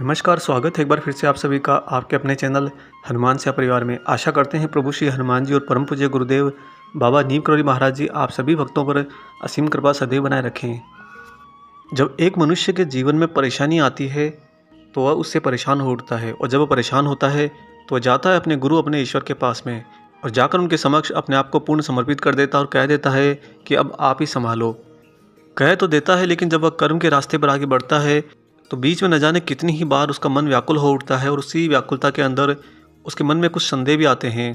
नमस्कार, स्वागत है एक बार फिर से आप सभी का आपके अपने चैनल हनुमान सेवा परिवार में। आशा करते हैं प्रभु श्री हनुमान जी और परम पूज्य गुरुदेव बाबा नीम करौली महाराज जी आप सभी भक्तों पर असीम कृपा सदैव बनाए रखें। जब एक मनुष्य के जीवन में परेशानी आती है तो वह उससे परेशान हो उठता है, और जब वह परेशान होता है तो वह जाता है अपने गुरु, अपने ईश्वर के पास में, और जाकर उनके समक्ष अपने आप को पूर्ण समर्पित कर देता है और कह देता है कि अब आप ही संभालो। कह तो देता है, लेकिन जब वह कर्म के रास्ते पर आगे बढ़ता है तो बीच में न जाने कितनी ही बार उसका मन व्याकुल हो उठता है, और उसी व्याकुलता के अंदर उसके मन में कुछ संदेह भी आते हैं।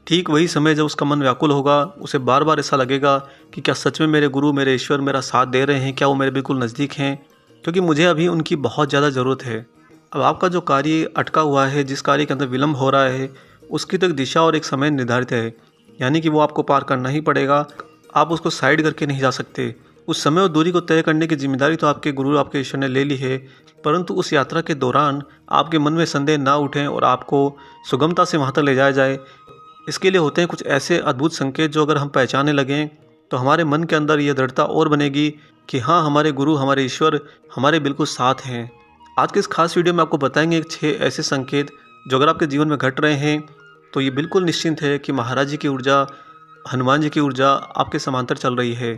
ठीक वही समय जब उसका मन व्याकुल होगा, उसे बार बार ऐसा लगेगा कि क्या सच में मेरे गुरु, मेरे ईश्वर मेरा साथ दे रहे हैं, क्या वो मेरे बिल्कुल नज़दीक हैं, क्योंकि मुझे अभी उनकी बहुत ज़्यादा ज़रूरत है। अब आपका जो कार्य अटका हुआ है, जिस कार्य के अंदर विलम्ब हो रहा है, उसकी तो एक दिशा और एक समय निर्धारित है, यानी कि वो आपको पार करना ही पड़ेगा। आप उसको साइड करके नहीं जा सकते। उस समय और दूरी को तय करने की जिम्मेदारी तो आपके गुरु, आपके ईश्वर ने ले ली है, परंतु उस यात्रा के दौरान आपके मन में संदेह ना उठें और आपको सुगमता से वहाँ तक ले जाया जाए, इसके लिए होते हैं कुछ ऐसे अद्भुत संकेत जो अगर हम पहचानने लगें तो हमारे मन के अंदर यह दृढ़ता और बनेगी कि हाँ, हमारे गुरु, हमारे ईश्वर हमारे बिल्कुल साथ हैं। आज के इस खास वीडियो में आपको बताएंगे 6 ऐसे संकेत जो अगर आपके जीवन में घट रहे हैं तो ये बिल्कुल निश्चिंत है कि महाराज जी की ऊर्जा, हनुमान जी की ऊर्जा आपके समांतर चल रही है।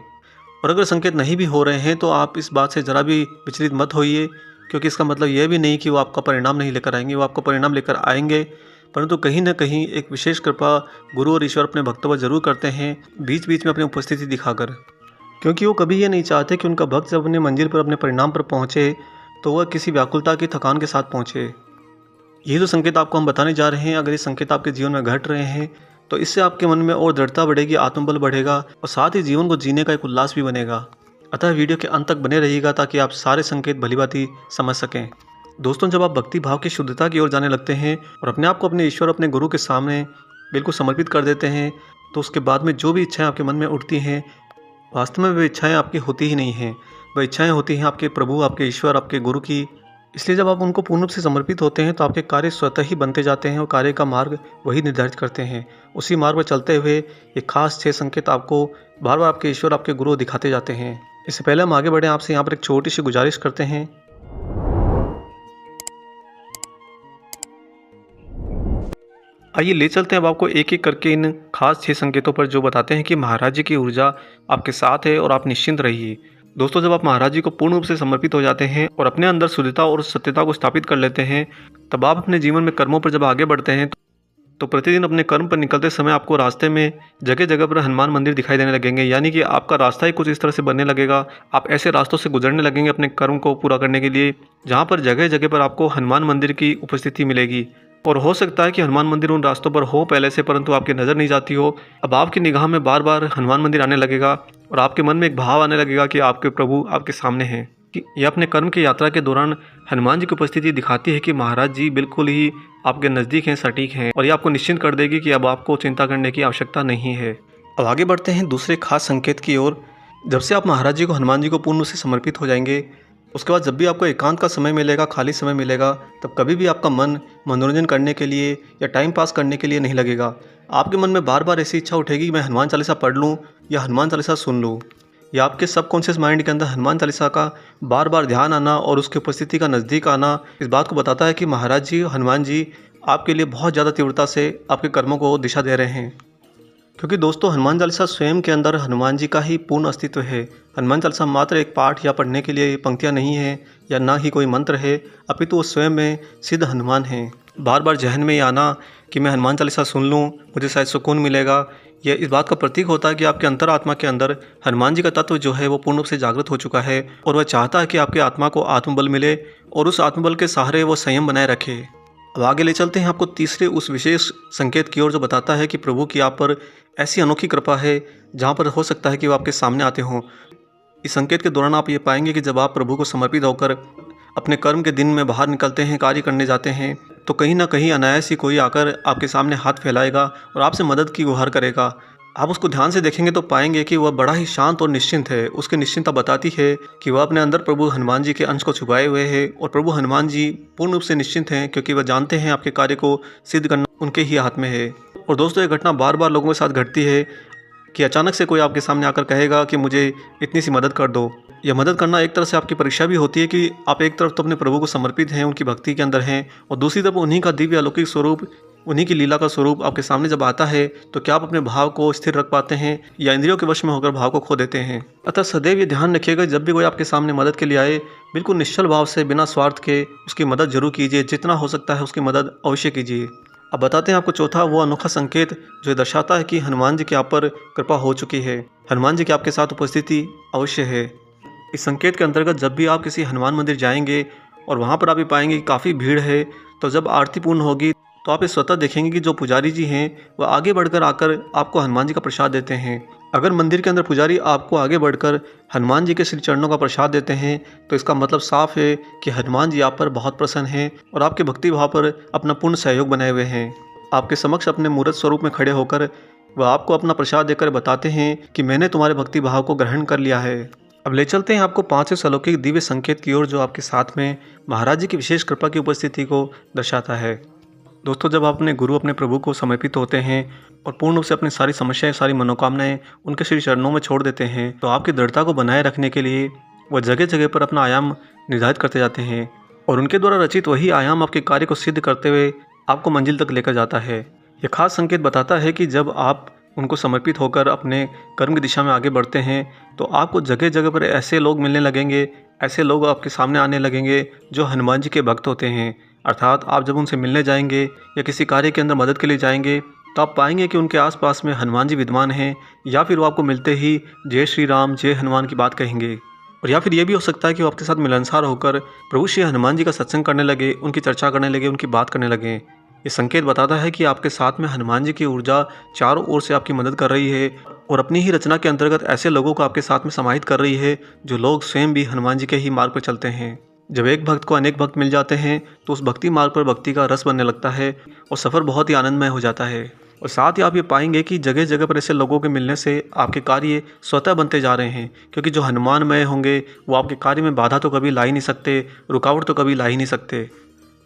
और अगर संकेत नहीं भी हो रहे हैं तो आप इस बात से ज़रा भी विचलित मत होइए, क्योंकि इसका मतलब यह भी नहीं कि वो आपका परिणाम नहीं लेकर आएंगे। वो आपका परिणाम लेकर आएंगे, परंतु कहीं ना कहीं एक विशेष कृपा गुरु और ईश्वर अपने भक्तों पर जरूर करते हैं, बीच बीच में अपनी उपस्थिति दिखाकर, क्योंकि वो कभी ये नहीं चाहते कि उनका भक्त जब अपने मंजिल पर, अपने परिणाम पर पहुँचे तो वह किसी व्याकुलता की थकान के साथ पहुँचे। ये जो संकेत आपको हम बताने जा रहे हैं, अगर ये संकेत आपके जीवन में घट रहे हैं तो इससे आपके मन में और दृढ़ता बढ़ेगी, आत्मबल बढ़ेगा, और साथ ही जीवन को जीने का एक उल्लास भी बनेगा। अतः वीडियो के अंत तक बने रहिएगा ताकि आप सारे संकेत भलीभांति समझ सकें। दोस्तों, जब आप भक्ति भाव की शुद्धता की ओर जाने लगते हैं और अपने आप को अपने ईश्वर, अपने गुरु के सामने बिल्कुल समर्पित कर देते हैं, तो उसके बाद में जो भी इच्छाएं आपके मन में उठती हैं, वास्तव में वे इच्छाएं आपकी होती ही नहीं हैं। वह इच्छाएं होती हैं आपके प्रभु, आपके ईश्वर, आपके गुरु की। इसलिए जब आप उनको पूर्ण रूप से समर्पित होते हैं तो आपके कार्य स्वतः ही बनते जाते हैं, और कार्य का मार्ग वही निर्धारित करते हैं। उसी मार्ग पर चलते हुए ये खास 6 संकेत आपको बार बार आपके ईश्वर, आपके गुरु दिखाते जाते हैं। इससे पहले हम आगे बढ़ें, आपसे यहाँ पर एक छोटी सी गुजारिश करते हैं। आइए ले चलते हैं अब आपको एक एक करके इन खास 6 संकेतों पर, जो बताते हैं कि महाराज जी की ऊर्जा आपके साथ है और आप निश्चिंत रहिए। दोस्तों, जब आप महाराज जी को पूर्ण रूप से समर्पित हो जाते हैं और अपने अंदर शुद्धता और सत्यता को स्थापित कर लेते हैं, तब आप अपने जीवन में कर्मों पर जब आगे बढ़ते हैं तो प्रतिदिन अपने कर्म पर निकलते समय आपको रास्ते में जगह जगह पर हनुमान मंदिर दिखाई देने लगेंगे, यानी कि आपका रास्ता ही कुछ इस तरह से बनने लगेगा। आप ऐसे रास्तों से गुजरने लगेंगे अपने कर्म को पूरा करने के लिए, जहाँ पर जगह जगह पर आपको हनुमान मंदिर की उपस्थिति मिलेगी। और हो सकता है कि हनुमान मंदिर उन रास्तों पर हो पहले से, परंतु आपकी नज़र नहीं जाती हो। अब आपकी निगाह में बार बार हनुमान मंदिर आने लगेगा और आपके मन में एक भाव आने लगेगा कि आपके प्रभु आपके सामने हैं। कि यह अपने कर्म की यात्रा के दौरान हनुमान जी की उपस्थिति दिखाती है कि महाराज जी बिल्कुल ही आपके नज़दीक हैं, सटीक हैं, और ये आपको निश्चिंत कर देगी कि अब आपको चिंता करने की आवश्यकता नहीं है। अब आगे बढ़ते हैं दूसरे खास संकेत की ओर। जब से आप महाराज जी को, हनुमान जी को पूर्ण रूप से समर्पित हो जाएंगे, उसके बाद जब भी आपको एकांत का समय मिलेगा, खाली समय मिलेगा, तब कभी भी आपका मन मनोरंजन करने के लिए या टाइम पास करने के लिए नहीं लगेगा। आपके मन में बार बार ऐसी इच्छा उठेगी कि मैं हनुमान चालीसा पढ़ लूँ या हनुमान चालीसा सुन लूँ, या आपके सबकॉन्शियस माइंड के अंदर हनुमान चालीसा का बार बार ध्यान आना और उसकी उपस्थिति का नज़दीक आना इस बात को बताता है कि महाराज जी, हनुमान जी आपके लिए बहुत ज़्यादा तीव्रता से आपके कर्मों को दिशा दे रहे हैं। क्योंकि दोस्तों, हनुमान चालीसा स्वयं के अंदर हनुमान जी का ही पूर्ण अस्तित्व है। हनुमान चालीसा मात्र एक पाठ या पढ़ने के लिए पंक्तियाँ नहीं है, या ना ही कोई मंत्र है, अपितु वो स्वयं में सिद्ध हनुमान हैं। बार बार जहन में ये आना कि मैं हनुमान चालीसा सुन लूँ, मुझे शायद सुकून मिलेगा, यह इस बात का प्रतीक होता है कि आपके अंतरात्मा के अंदर हनुमान जी का तत्व जो है वो पूर्ण रूप से जागृत हो चुका है, और वह चाहता है कि आपके आत्मा को आत्मबल मिले और उस आत्मबल के सहारे वो संयम बनाए रखे। अब आगे ले चलते हैं आपको तीसरे उस विशेष संकेत की ओर, जो बताता है कि प्रभु की आप पर ऐसी अनोखी कृपा है जहाँ पर हो सकता है कि वो आपके सामने आते हों। इस संकेत के दौरान आप ये पाएंगे कि जब आप प्रभु को समर्पित होकर अपने कर्म के दिन में बाहर निकलते हैं, कार्य करने जाते हैं, तो कहीं ना कहीं अनायास ही कोई आकर आपके सामने हाथ फैलाएगा और आपसे मदद की गुहार करेगा। आप उसको ध्यान से देखेंगे तो पाएंगे कि वह बड़ा ही शांत और निश्चिंत है। उसकी निश्चिंतता बताती है कि वह अपने अंदर प्रभु हनुमान जी के अंश को छुपाए हुए है, और प्रभु हनुमान जी पूर्ण रूप से निश्चिंत हैं, क्योंकि वह जानते हैं आपके कार्य को सिद्ध करना उनके ही हाथ में है। और दोस्तों, ये घटना बार बार लोगों के साथ घटती है कि अचानक से कोई आपके सामने आकर कहेगा कि मुझे इतनी सी मदद कर दो, यह मदद करना एक तरह से आपकी परीक्षा भी होती है कि आप एक तरफ तो अपने प्रभु को समर्पित हैं, उनकी भक्ति के अंदर हैं, और दूसरी तरफ उन्हीं का दिव्य अलौकिक स्वरूप, उन्हीं की लीला का स्वरूप आपके सामने जब आता है तो क्या आप अपने भाव को स्थिर रख पाते हैं या इंद्रियों के वश में होकर भाव को खो देते हैं। अतः सदैव ये ध्यान रखिएगा, जब भी कोई आपके सामने मदद के लिए आए, बिल्कुल निश्चल भाव से बिना स्वार्थ के उसकी मदद जरूर कीजिए, जितना हो सकता है उसकी मदद अवश्य कीजिए। अब बताते हैं आपको चौथा वो अनोखा संकेत जो दर्शाता है कि हनुमान जी की आप पर कृपा हो चुकी है, हनुमान जी की आपके साथ उपस्थिति अवश्य है। इस संकेत के अंतर्गत जब भी आप किसी हनुमान मंदिर जाएंगे और वहाँ पर आप ये पाएंगे कि काफ़ी भीड़ है, तो जब आरती पूर्ण होगी तो आप ये स्वतः देखेंगे कि जो पुजारी जी हैं वह आगे बढ़कर आकर आपको हनुमान जी का प्रसाद देते हैं। अगर मंदिर के अंदर पुजारी आपको आगे बढ़कर हनुमान जी के श्री चरणों का प्रसाद देते हैं तो इसका मतलब साफ है कि हनुमान जी आप पर बहुत प्रसन्न हैं और आपके भक्ति भाव पर अपना पूर्ण सहयोग बनाए हुए हैं। आपके समक्ष अपने मूर्त स्वरूप में खड़े होकर वह आपको अपना प्रसाद देकर बताते हैं कि मैंने तुम्हारे भक्ति भाव को ग्रहण कर लिया है। अब ले चलते हैं आपको 5 अलौकिक दिव्य संकेत की ओर जो आपके साथ में महाराज जी की विशेष कृपा की उपस्थिति को दर्शाता है। दोस्तों, जब आप अपने गुरु, अपने प्रभु को समर्पित होते हैं और पूर्ण रूप से अपनी सारी समस्याएं, सारी मनोकामनाएं उनके श्री चरणों में छोड़ देते हैं, तो आपकी दृढ़ता को बनाए रखने के लिए वह जगह जगह पर अपना आयाम निर्धारित करते जाते हैं और उनके द्वारा रचित वही आयाम आपके कार्य को सिद्ध करते हुए आपको मंजिल तक लेकर जाता है। यह खास संकेत बताता है कि जब आप उनको समर्पित होकर अपने कर्म की दिशा में आगे बढ़ते हैं तो आपको जगह जगह पर ऐसे लोग मिलने लगेंगे, ऐसे लोग आपके सामने आने लगेंगे जो हनुमान जी के भक्त होते हैं। अर्थात आप जब उनसे मिलने जाएंगे या किसी कार्य के अंदर मदद के लिए जाएंगे तो आप पाएंगे कि उनके आसपास में हनुमान जी विद्यमान हैं, या फिर वो आपको मिलते ही जय श्री राम, जय हनुमान की बात कहेंगे। और या फिर ये भी हो सकता है कि वो आपके साथ मिलनसार होकर प्रभु श्री हनुमान जी का सत्संग करने लगे, उनकी चर्चा करने लगे, उनकी बात करने लगे। ये संकेत बताता है कि आपके साथ में हनुमान जी की ऊर्जा चारों ओर से आपकी मदद कर रही है और अपनी ही रचना के अंतर्गत ऐसे लोगों को आपके साथ में समाहित कर रही है जो लोग स्वयं भी हनुमान जी के ही मार्ग पर चलते हैं। जब एक भक्त को अनेक भक्त मिल जाते हैं तो उस भक्ति मार्ग पर भक्ति का रस बनने लगता है और सफ़र बहुत ही आनंदमय हो जाता है। और साथ ही आप ये पाएंगे कि जगह जगह पर ऐसे लोगों के मिलने से आपके कार्य स्वतः बनते जा रहे हैं, क्योंकि जो हनुमानमय होंगे वो आपके कार्य में बाधा तो कभी ला ही नहीं सकते, रुकावट तो कभी ला ही नहीं सकते।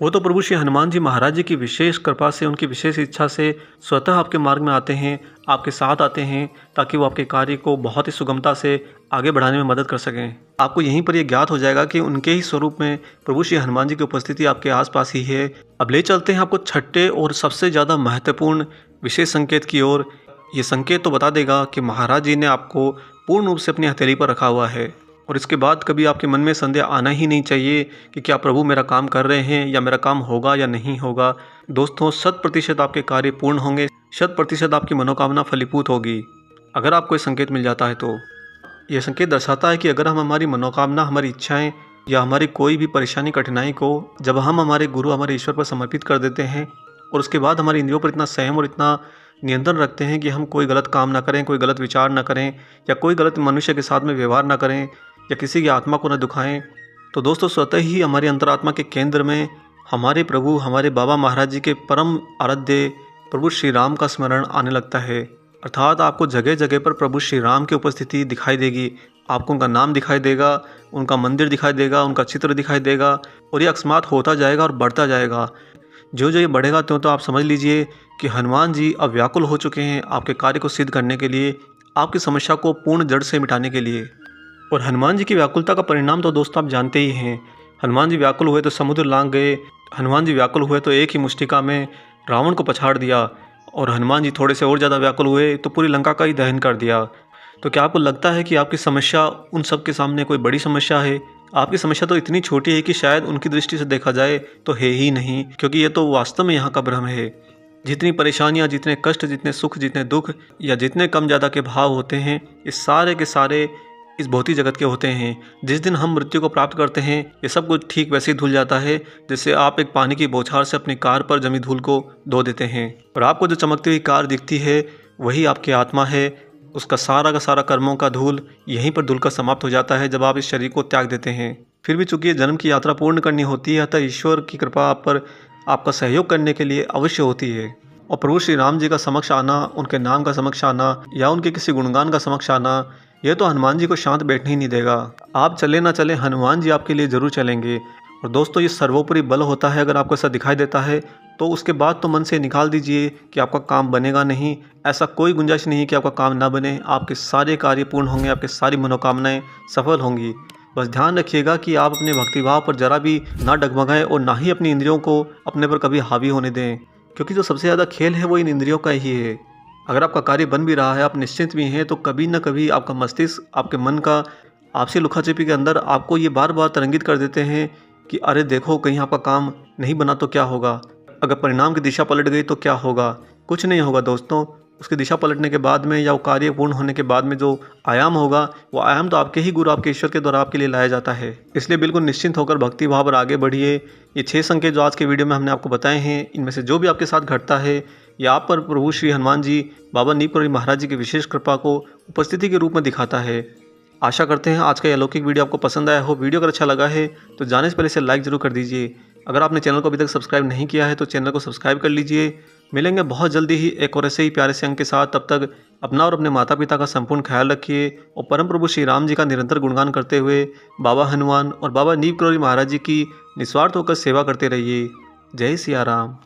वो तो प्रभु श्री हनुमान जी महाराज जी की विशेष कृपा से, उनकी विशेष इच्छा से स्वतः आपके मार्ग में आते हैं, आपके साथ आते हैं, ताकि वो आपके कार्य को बहुत ही सुगमता से आगे बढ़ाने में मदद कर सकें। आपको यहीं पर यह ज्ञात हो जाएगा कि उनके ही स्वरूप में प्रभु श्री हनुमान जी की उपस्थिति आपके आसपास ही है। अब ले चलते हैं आपको छठे और सबसे ज़्यादा महत्वपूर्ण विशेष संकेत की ओर। ये संकेत तो बता देगा कि महाराज जी ने आपको पूर्ण रूप से अपनी हथेली पर रखा हुआ है और इसके बाद कभी आपके मन में संदेह आना ही नहीं चाहिए कि क्या प्रभु मेरा काम कर रहे हैं या मेरा काम होगा या नहीं होगा। दोस्तों, 100% आपके कार्य पूर्ण होंगे, 100% आपकी मनोकामना फलीभूत होगी अगर आपको ये संकेत मिल जाता है। तो यह संकेत दर्शाता है कि अगर हम हमारी मनोकामना, हमारी इच्छाएं या हमारी कोई भी परेशानी, कठिनाई को जब हम हमारे गुरु, हमारे ईश्वर पर समर्पित कर देते हैं और उसके बाद हमारी इंद्रियों पर इतना संयम और इतना नियंत्रण रखते हैं कि हम कोई गलत काम ना करें, कोई गलत विचार ना करें या कोई गलत मनुष्य के साथ में व्यवहार ना करें या किसी की आत्मा को न दुखाएं, तो दोस्तों स्वतः ही हमारी अंतरात्मा के केंद्र में हमारे प्रभु, हमारे बाबा महाराज जी के परम आराध्य प्रभु श्री राम का स्मरण आने लगता है। अर्थात आपको जगह जगह पर प्रभु श्री राम की उपस्थिति दिखाई देगी, आपको उनका नाम दिखाई देगा, उनका मंदिर दिखाई देगा, उनका चित्र दिखाई देगा और ये अकस्मात होता जाएगा और बढ़ता जाएगा। जो जो ये बढ़ेगा तो आप समझ लीजिए कि हनुमान जी अब व्याकुल हो चुके हैं आपके कार्य को सिद्ध करने के लिए, आपकी समस्या को पूर्ण जड़ से मिटाने के लिए। और हनुमान जी की व्याकुलता का परिणाम तो दोस्तों आप जानते ही हैं। हनुमान जी व्याकुल हुए तो समुद्र लांघ गए, हनुमान जी व्याकुल हुए तो एक ही मुष्टिका में रावण को पछाड़ दिया, और हनुमान जी थोड़े से और ज़्यादा व्याकुल हुए तो पूरी लंका का ही दहन कर दिया। तो क्या आपको लगता है कि आपकी समस्या उन सब के सामने कोई बड़ी समस्या है? आपकी समस्या तो इतनी छोटी है कि शायद उनकी दृष्टि से देखा जाए तो है ही नहीं, क्योंकि ये तो वास्तव में यहाँ का भ्रम है। जितनी परेशानियाँ, जितने कष्ट, जितने सुख, जितने दुख या जितने कम ज़्यादा के भाव होते हैं, इस सारे के सारे इस भौतिक जगत के होते हैं। जिस दिन हम मृत्यु को प्राप्त करते हैं ये सब कुछ ठीक वैसे ही धुल जाता है जैसे आप एक पानी की बौछार से अपनी कार पर जमी धूल को धो देते हैं, और आपको जो चमकती हुई कार दिखती है वही आपकी आत्मा है। उसका सारा का सारा कर्मों का धूल यहीं पर धुलकर समाप्त हो जाता है जब आप इस शरीर को त्याग देते हैं। फिर भी चूंकि जन्म की यात्रा पूर्ण करनी होती है, अतः ईश्वर की कृपा आप पर आपका सहयोग करने के लिए अवश्य होती है। और प्रभु श्री राम जी का समक्ष आना, उनके नाम का समक्ष आना या उनके किसी गुणगान का समक्ष आना, यह तो हनुमान जी को शांत बैठने ही नहीं देगा। आप चले ना चले, हनुमान जी आपके लिए जरूर चलेंगे। और दोस्तों, ये सर्वोपरि बल होता है। अगर आपको ऐसा दिखाई देता है तो उसके बाद तो मन से निकाल दीजिए कि आपका काम बनेगा नहीं। ऐसा कोई गुंजाइश नहीं है कि आपका काम ना बने। आपके सारे कार्य पूर्ण होंगे, आपकी सारी मनोकामनाएं सफल होंगी। बस ध्यान रखिएगा कि आप अपने भक्तिभाव पर जरा भी ना डगमगाएं और ना ही अपनी इंद्रियों को अपने पर कभी हावी होने दें, क्योंकि जो सबसे ज़्यादा खेल है वो इन इंद्रियों का ही है। अगर आपका कार्य बन भी रहा है, आप निश्चिंत भी हैं, तो कभी न कभी आपका मस्तिष्क, आपके मन का आपसी लुकाछिपी के अंदर आपको ये बार बार तरंगित कर देते हैं कि अरे देखो, कहीं आपका काम नहीं बना तो क्या होगा, अगर परिणाम की दिशा पलट गई तो क्या होगा। कुछ नहीं होगा दोस्तों, उसकी दिशा पलटने के बाद में या वो कार्य पूर्ण होने के बाद में जो आयाम होगा, वो आयाम तो आपके ही गुरु, आपके ईश्वर के द्वारा आपके लिए लाया जाता है। इसलिए बिल्कुल निश्चिंत होकर भक्ति भाव पर आगे बढ़िए। ये 6 संकेत जो आज के वीडियो में हमने आपको बताए हैं, इनमें से जो भी आपके साथ घटता है, या आप पर प्रभु श्री हनुमान जी, बाबा नीम करौरी महाराज जी की विशेष कृपा को उपस्थिति के रूप में दिखाता है। आशा करते हैं आज का ये अलौकिक वीडियो आपको पसंद आया हो। वीडियो अगर अच्छा लगा है तो जाने से पहले इसे लाइक जरूर कर दीजिए। अगर आपने चैनल को अभी तक सब्सक्राइब नहीं किया है तो चैनल को सब्सक्राइब कर लीजिए। मिलेंगे बहुत जल्दी ही एक और ऐसे ही प्यारे से अंक के साथ। तब तक अपना और अपने माता पिता का संपूर्ण ख्याल रखिए और परम प्रभु श्री राम जी का निरंतर गुणगान करते हुए बाबा हनुमान और बाबा नीम करौरी महाराज जी की निस्वार्थ होकर सेवा करते रहिए। जय सिया राम।